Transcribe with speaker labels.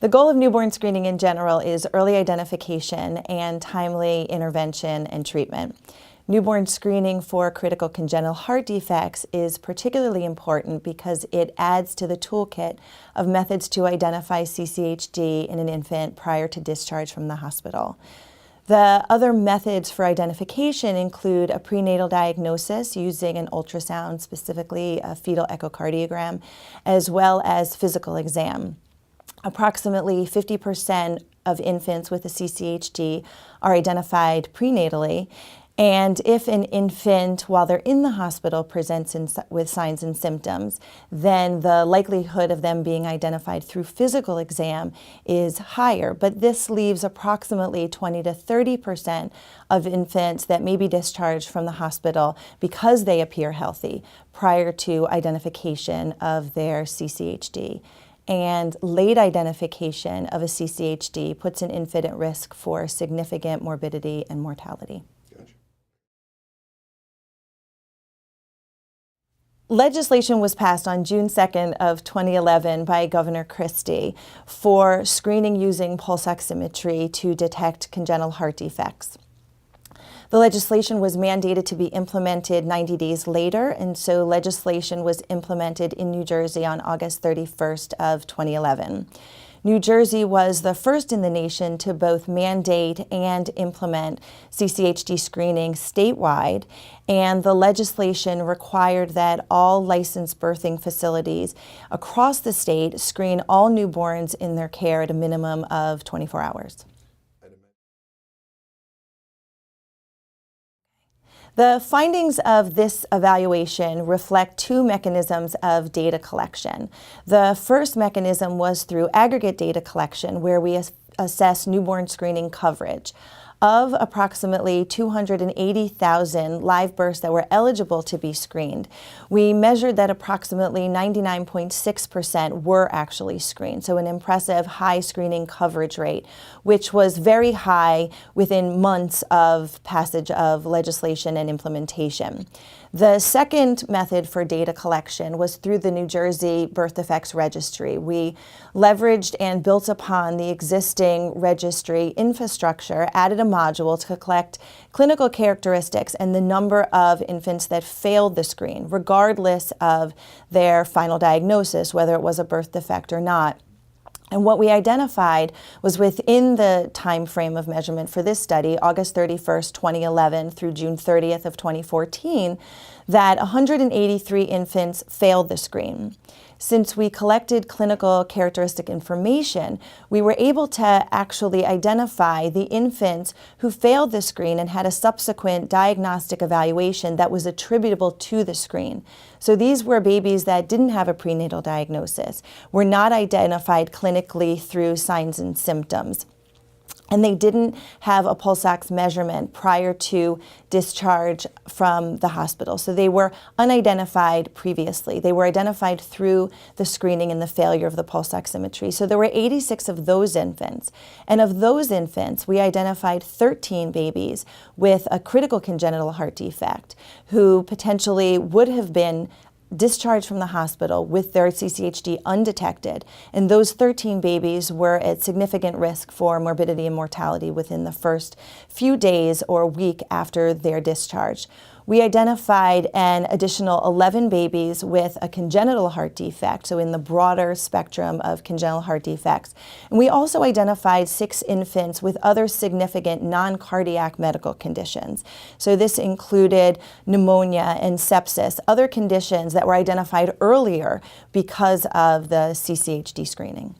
Speaker 1: The goal of newborn screening in general is early identification and timely intervention and treatment. Newborn screening for critical congenital heart defects is particularly important because it adds to the toolkit of methods to identify CCHD in an infant prior to discharge from the hospital. The other methods for identification include a prenatal diagnosis using an ultrasound, specifically a fetal echocardiogram, as well as physical exam. Approximately 50% of infants with a CCHD are identified prenatally, and if an infant, while they're in the hospital, presents with signs and symptoms, then the likelihood of them being identified through physical exam is higher. But this leaves approximately 20 to 30% of infants that may be discharged from the hospital because they appear healthy prior to identification of their CCHD. And late identification of a CCHD puts an infant at risk for significant morbidity and mortality. Legislation was passed on June 2nd of 2011 by Governor Christie for screening using pulse oximetry to detect congenital heart defects. The legislation was mandated to be implemented 90 days later, and so legislation was implemented in New Jersey on August 31st of 2011. New Jersey was the first in the nation to both mandate and implement CCHD screening statewide, and the legislation required that all licensed birthing facilities across the state screen all newborns in their care at a minimum of 24 hours. The findings of this evaluation reflect two mechanisms of data collection. The first mechanism was through aggregate data collection, where we assess newborn screening coverage. Of approximately 280,000 live births that were eligible to be screened, we measured that approximately 99.6% were actually screened, so an impressive high screening coverage rate, which was very high within months of passage of legislation and implementation. The second method for data collection was through the New Jersey Birth Defects Registry. We leveraged and built upon the existing registry infrastructure, added a module to collect clinical characteristics and the number of infants that failed the screen, regardless of their final diagnosis, whether it was a birth defect or not. And what we identified was within the time frame of measurement for this study, August 31st, 2011 through June 30th of 2014, that 183 infants failed the screen. Since we collected clinical characteristic information, we were able to actually identify the infants who failed the screen and had a subsequent diagnostic evaluation that was attributable to the screen. So these were babies that didn't have a prenatal diagnosis, were not identified clinically through signs and symptoms, and they didn't have a pulse ox measurement prior to discharge from the hospital. So they were unidentified previously. They were identified through the screening and the failure of the pulse oximetry. So there were 86 of those infants. And of those infants, we identified 13 babies with a critical congenital heart defect who potentially would have been discharged from the hospital with their CCHD undetected, and those 13 babies were at significant risk for morbidity and mortality within the first few days or week after their discharge. We identified an additional 11 babies with a congenital heart defect, so in the broader spectrum of congenital heart defects. And we also identified 6 infants with other significant non-cardiac medical conditions. So this included pneumonia and sepsis, other conditions that were identified earlier because of the CCHD screening.